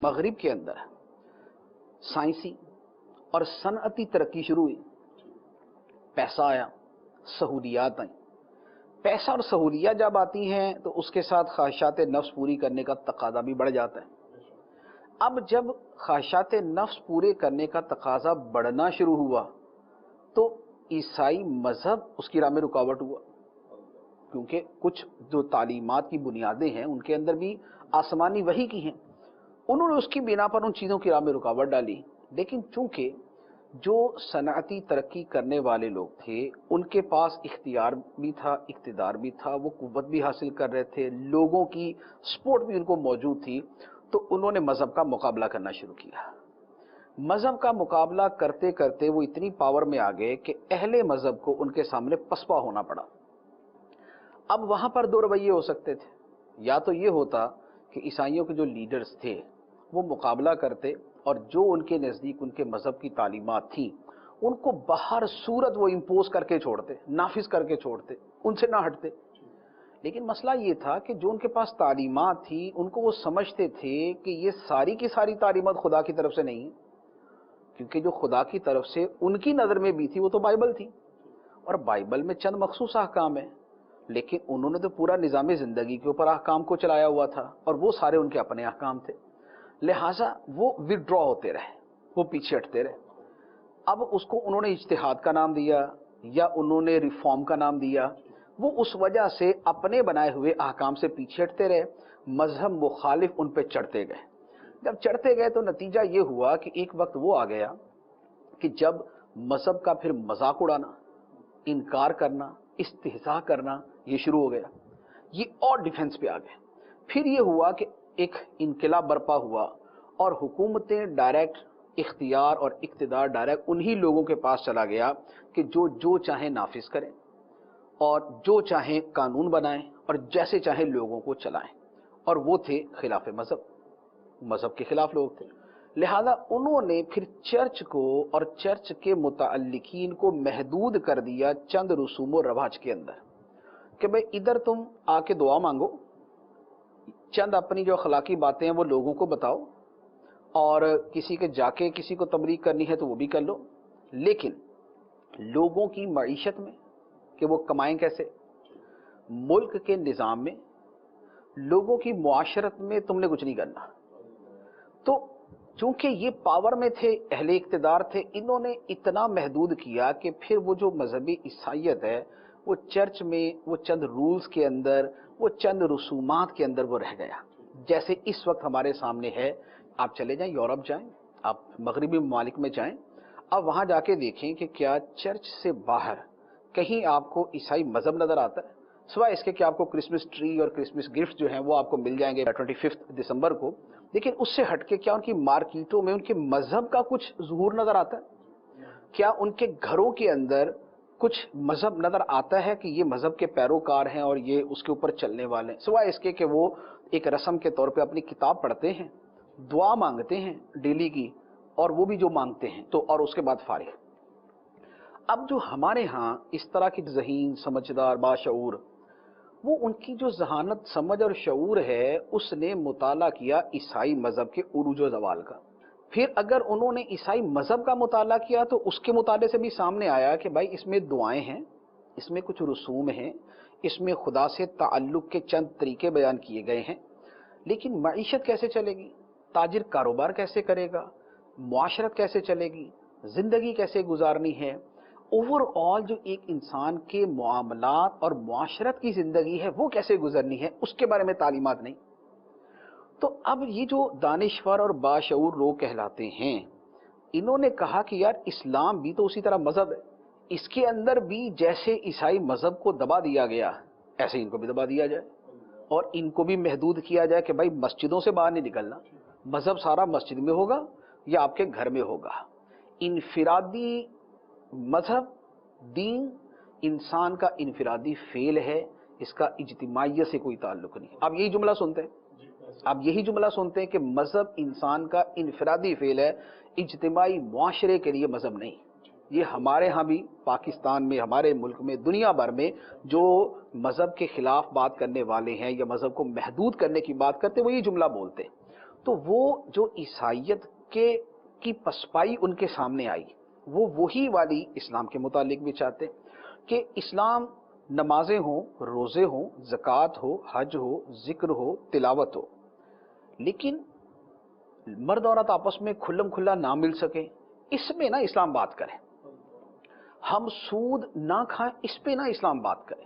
मगरिब के अंदर साइंसी और सनअती तरक्की शुरू हुई, पैसा आया, सहूलियात आई। पैसा और सहूलियात जब आती हैं तो उसके साथ ख्वाहिशात नफ्स पूरी करने का तकाजा भी बढ़ जाता है। अब जब ख्वाहिशात नफ्स पूरे करने का तकाजा बढ़ना शुरू हुआ तो ईसाई मजहब उसकी राह में रुकावट हुआ, क्योंकि कुछ जो तालीमात की बुनियादें हैं उनके अंदर भी आसमानी वही की हैं। उन्होंने उसकी बिना पर उन चीज़ों की राह में रुकावट डाली। लेकिन चूंकि जो सनअती तरक्की करने वाले लोग थे उनके पास इख्तियार भी था, इक़्तिदार भी था, वो कुव्वत भी हासिल कर रहे थे, लोगों की सपोर्ट भी उनको मौजूद थी, तो उन्होंने मज़हब का मुकाबला करना शुरू किया। मज़हब का मुकाबला करते करते वो इतनी पावर में आ गए कि अहले मज़हब को उनके सामने पसपा होना पड़ा। अब वहाँ पर दो रवैये हो सकते थे, या तो ये होता कि ईसाइयों के जो लीडर्स थे वो मुकाबला करते और जो उनके नज़दीक उनके मज़हब की तालीमात थी उनको बाहर सूरत वो इम्पोज करके छोड़ते, नाफिज करके छोड़ते, उनसे ना हटते। लेकिन मसला ये था कि जो उनके पास तालीमात थी उनको वो समझते थे कि ये सारी की सारी तालीमात खुदा की तरफ से नहीं है, क्योंकि जो खुदा की तरफ से उनकी नज़र में भी थी वो तो बाइबल थी, और बाइबल में चंद मखसूस अहकाम है, लेकिन उन्होंने तो पूरा निज़ाम ज़िंदगी के ऊपर अहकाम को चलाया हुआ था और वो सारे उनके अपने अहकाम थे। लिहाजा वो विड्रॉ होते रहे, वो पीछे हटते रहे। अब उसको उन्होंने इज्तिहाद का नाम दिया या उन्होंने रिफॉर्म का नाम दिया, वो उस वजह से अपने बनाए हुए अहकाम से पीछे हटते रहे, मजहब मुखालिफ उन पे चढ़ते गए। जब चढ़ते गए तो नतीजा ये हुआ कि एक वक्त वो आ गया कि जब मजहब का फिर मजाक उड़ाना, इनकार करना, इस्तिहज़ा करना ये शुरू हो गया, ये और डिफेंस पे आ गए। फिर ये हुआ कि एक इनकलाब बर्पा हुआ और हुकूमतें डायरेक्ट इख्तियार और इक़्तिदार डायरेक्ट उन्हीं लोगों के पास चला गया कि जो चाहें नाफिज करें और जो चाहें कानून बनाएं और जैसे चाहें लोगों को चलाएं, और वो थे खिलाफ मजहब, मजहब के खिलाफ लोग थे। लिहाजा उन्होंने फिर चर्च को और चर्च के मुतअल्लिकीन को महदूद कर दिया चंद रसूम व रवाज के अंदर कि भाई इधर तुम आके दुआ मांगो, चंद अपनी जो अखलाकी बातें हैं वो लोगों को बताओ, और किसी के जाके किसी को तबलीग करनी है तो वो भी कर लो, लेकिन लोगों की मईशत में कि वो कमाएं कैसे, मुल्क के निज़ाम में, लोगों की मुआशरत में तुमने कुछ नहीं करना। तो चूंकि ये पावर में थे, अहले इक़्तिदार थे, इन्होंने इतना महदूद किया कि फिर वो जो मजहबी ईसाइयत है वो चर्च में वो चंद रूल्स के अंदर, वो चंद रसूमात के अंदर वो रह गया। जैसे इस वक्त हमारे सामने है, आप चले जाएं, यूरोप जाएं, आप मगरिबी ममालिक में जाएं, अब वहाँ जाके देखें कि क्या चर्च से बाहर कहीं आपको ईसाई मजहब नज़र आता है, सिवाय इसके कि आपको क्रिसमस ट्री और क्रिसमस गिफ्ट जो हैं वो आपको मिल जाएंगे 25 दिसंबर को। लेकिन उससे हटके क्या उनकी मार्केटों में उनके मजहब का कुछ ज़ुहूर नज़र आता है? क्या उनके घरों के अंदर कुछ मजहब नज़र आता है कि ये मजहब के पैरोकार हैं और ये उसके ऊपर चलने वाले हैं? सिवाय इसके कि वो एक रस्म के तौर पे अपनी किताब पढ़ते हैं, दुआ मांगते हैं डेली की, और वो भी जो मांगते हैं तो, और उसके बाद फारिग। अब जो हमारे यहाँ इस तरह की ज़हीन, समझदार, बाशऊर, वो उनकी जो जहानत, समझ और शऊर है उसने मुताला किया ईसाई मजहब के उरूज व ज़वाल का। फिर अगर उन्होंने ईसाई मजहब का मुताला किया तो उसके मुताले से भी सामने आया कि भाई इसमें दुआएं हैं, इसमें कुछ रसूम हैं, इसमें खुदा से ताल्लुक़ के चंद तरीके बयान किए गए हैं, लेकिन मईशत कैसे चलेगी, ताजिर कारोबार कैसे करेगा, मुआशरत कैसे चलेगी, ज़िंदगी कैसे गुजारनी है, ओवरऑल जो एक इंसान के मामलात और मुआशरत की ज़िंदगी है वो कैसे गुजरनी है, उसके बारे में तालीमात नहीं। तो अब ये जो दानिश्वर और बाशऊर लोग कहलाते हैं, इन्होंने कहा कि यार इस्लाम भी तो उसी तरह मजहब है, इसके अंदर भी जैसे ईसाई मजहब को दबा दिया गया ऐसे इनको भी दबा दिया जाए और इनको भी महदूद किया जाए कि भाई मस्जिदों से बाहर नहीं निकलना, मजहब सारा मस्जिद में होगा या आपके घर में होगा। इनफिरादी मजहब, दीन इंसान का इनफिरादी फेल है, इसका इज्तिमाइयत से कोई ताल्लुक नहीं। आप यही जुमला सुनते हैं, आप यही जुमला सुनते हैं कि मजहब इंसान का इनफिरादी फेल है, इज्तिमाई मुआशरे के लिए मजहब नहीं। ये हमारे यहाँ भी, पाकिस्तान में, हमारे मुल्क में, दुनिया भर में जो मजहब के खिलाफ बात करने वाले हैं या मजहब को महदूद करने की बात करते हैं वो ये जुमला बोलते हैं। تو وہ جو عیسائیت کی پسپائی ان کے سامنے آئی، وہ وہی والی اسلام کے متعلق بھی چاہتے کہ اسلام نمازیں ہوں، روزے ہوں، زکوٰۃ ہو، حج ہو، ذکر ہو، تلاوت ہو، لیکن مرد عورت آپس میں کھلم کھلا نہ مل سکے، اس میں نہ اسلام بات کرے۔ ہم سود نہ کھائیں، اس پہ نہ اسلام بات کرے۔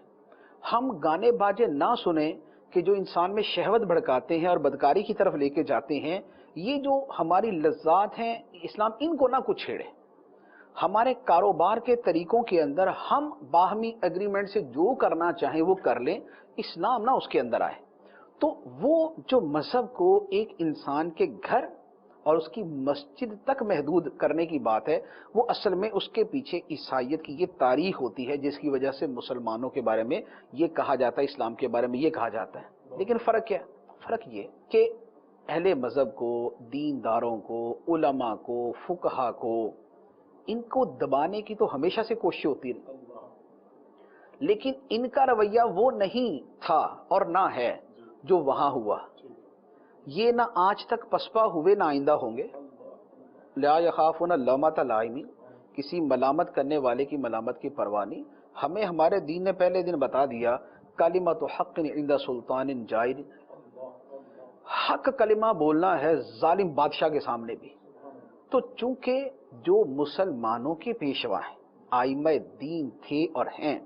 ہم گانے باجے نہ سنیں کہ جو انسان میں شہوت بھڑکاتے ہیں اور بدکاری کی طرف لے کے جاتے ہیں، یہ جو ہماری لذات ہیں، اسلام ان کو نہ کچھ چھیڑے۔ ہمارے کاروبار کے طریقوں کے اندر ہم باہمی ایگریمنٹ سے جو کرنا چاہیں وہ کر لیں، اسلام نہ اس کے اندر آئے۔ تو وہ جو مذہب کو ایک انسان کے گھر اور اس کی مسجد تک محدود کرنے کی بات ہے، وہ اصل میں اس کے پیچھے عیسائیت کی یہ تاریخ ہوتی ہے، جس کی وجہ سے مسلمانوں کے بارے میں یہ کہا جاتا ہے، اسلام کے بارے میں یہ کہا جاتا ہے۔ لیکن فرق کیا؟ فرق یہ کہ اہل مذہب کو، دینداروں کو، علماء کو، فقہا کو، ان کو دبانے کی تو ہمیشہ سے کوشش ہوتی رہی، لیکن ان کا رویہ وہ نہیں تھا اور نہ ہے جو وہاں ہوا۔ یہ نہ آج تک پسپا ہوئے نہ آئندہ ہوں گے۔ لا یخافون لومۃ لائم، کسی ملامت کرنے والے کی ملامت کی پرواہ نہیں۔ ہمیں ہمارے دین نے پہلے دن بتا دیا، کلمۃ حق عند سلطان جائر، حق کلمہ بولنا ہے ظالم بادشاہ کے سامنے بھی۔ تو چونکہ جو مسلمانوں کے پیشوا ہیں، آئمہ دین تھے اور ہیں،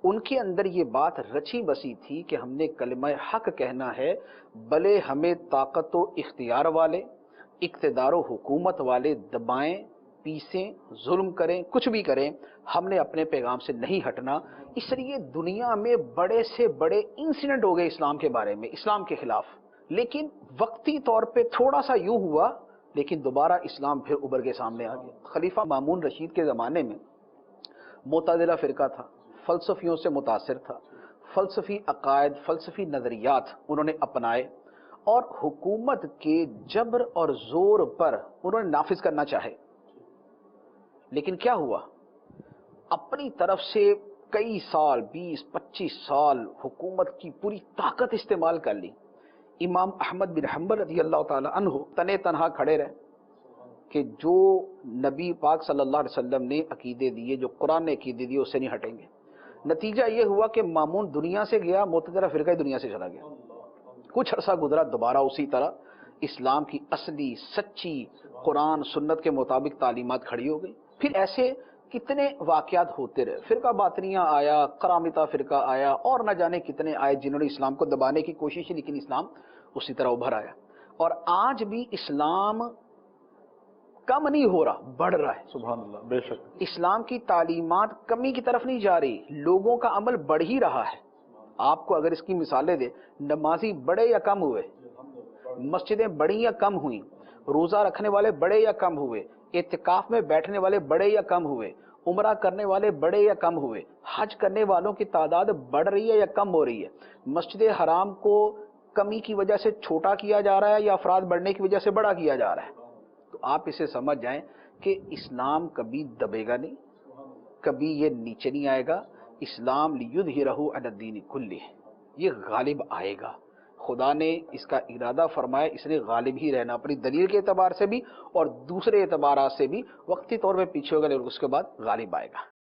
ان کے اندر یہ بات رچی بسی تھی کہ ہم نے کلمہ حق کہنا ہے، بھلے ہمیں طاقت و اختیار والے، اقتدار و حکومت والے دبائیں، پیسیں، ظلم کریں، کچھ بھی کریں، ہم نے اپنے پیغام سے نہیں ہٹنا۔ اس لیے دنیا میں بڑے سے بڑے انسیڈنٹ ہو گئے اسلام کے بارے میں، اسلام کے خلاف، لیکن وقتی طور پہ تھوڑا سا یوں ہوا، لیکن دوبارہ اسلام پھر ابھر کے سامنے آ گیا۔ خلیفہ مامون رشید کے زمانے میں معتزلہ فرقہ تھا، فلسفیوں سے متاثر تھا، فلسفی عقائد، فلسفی نظریات انہوں نے اپنائے اور حکومت کے جبر اور زور پر انہوں نے نافذ کرنا چاہے۔ لیکن کیا ہوا؟ اپنی طرف سے کئی سال، 20-25 سال حکومت کی پوری طاقت استعمال کر لی۔ امام احمد بن حنبل رضی اللہ تعالی عنہ تنے تنہا کھڑے رہے کہ جو نبی پاک صلی اللہ علیہ وسلم نے عقیدے دیے، جو قرآن نے عقیدے دیے، اس سے نہیں ہٹیں گے۔ نتیجہ یہ ہوا کہ مامون دنیا سے گیا، معتزلہ فرقہ دنیا سے چلا گیا۔ کچھ عرصہ گزرا، دوبارہ اسی طرح اسلام کی اصلی سچی قرآن سنت کے مطابق تعلیمات کھڑی ہو گئی۔ پھر ایسے کتنے واقعات ہوتے رہے، فرقہ باطنیہ آیا، کرامتہ فرقہ آیا، اور نہ جانے کتنے آئے جنہوں نے اسلام کو دبانے کی کوشش کی، لیکن اسلام اسی طرح ابھر آیا۔ اور آج بھی اسلام کم نہیں ہو رہا، بڑھ رہا ہے۔ سبحان اللہ، بے شک۔ اسلام کی تعلیمات کمی کی طرف نہیں جا رہی، لوگوں کا عمل بڑھ ہی رہا ہے۔ آپ کو اگر اس کی مثالیں دیں، نمازی بڑے یا کم ہوئے، مسجدیں بڑی یا کم ہوئیں، روزہ رکھنے والے بڑے یا کم ہوئے، اعتکاف میں بیٹھنے والے بڑے یا کم ہوئے، عمرہ کرنے والے بڑے یا کم ہوئے، حج کرنے والوں کی تعداد بڑھ رہی ہے یا کم ہو رہی ہے؟ مسجد حرام کو کمی کی وجہ سے چھوٹا کیا جا رہا ہے یا افراد بڑھنے کی وجہ سے بڑا کیا جا رہا ہے؟ تو آپ اسے سمجھ جائیں کہ اسلام کبھی دبے گا نہیں، کبھی یہ نیچے نہیں آئے گا۔ اسلام لیظہرہ علی الدین کلہ، یہ غالب آئے گا۔ خدا نے اس کا ارادہ فرمایا، اس نے غالب ہی رہنا، اپنی دلیل کے اعتبار سے بھی اور دوسرے اعتبارات سے بھی۔ وقتی طور پہ پیچھے ہوگا لیکن اس کے بعد غالب آئے گا۔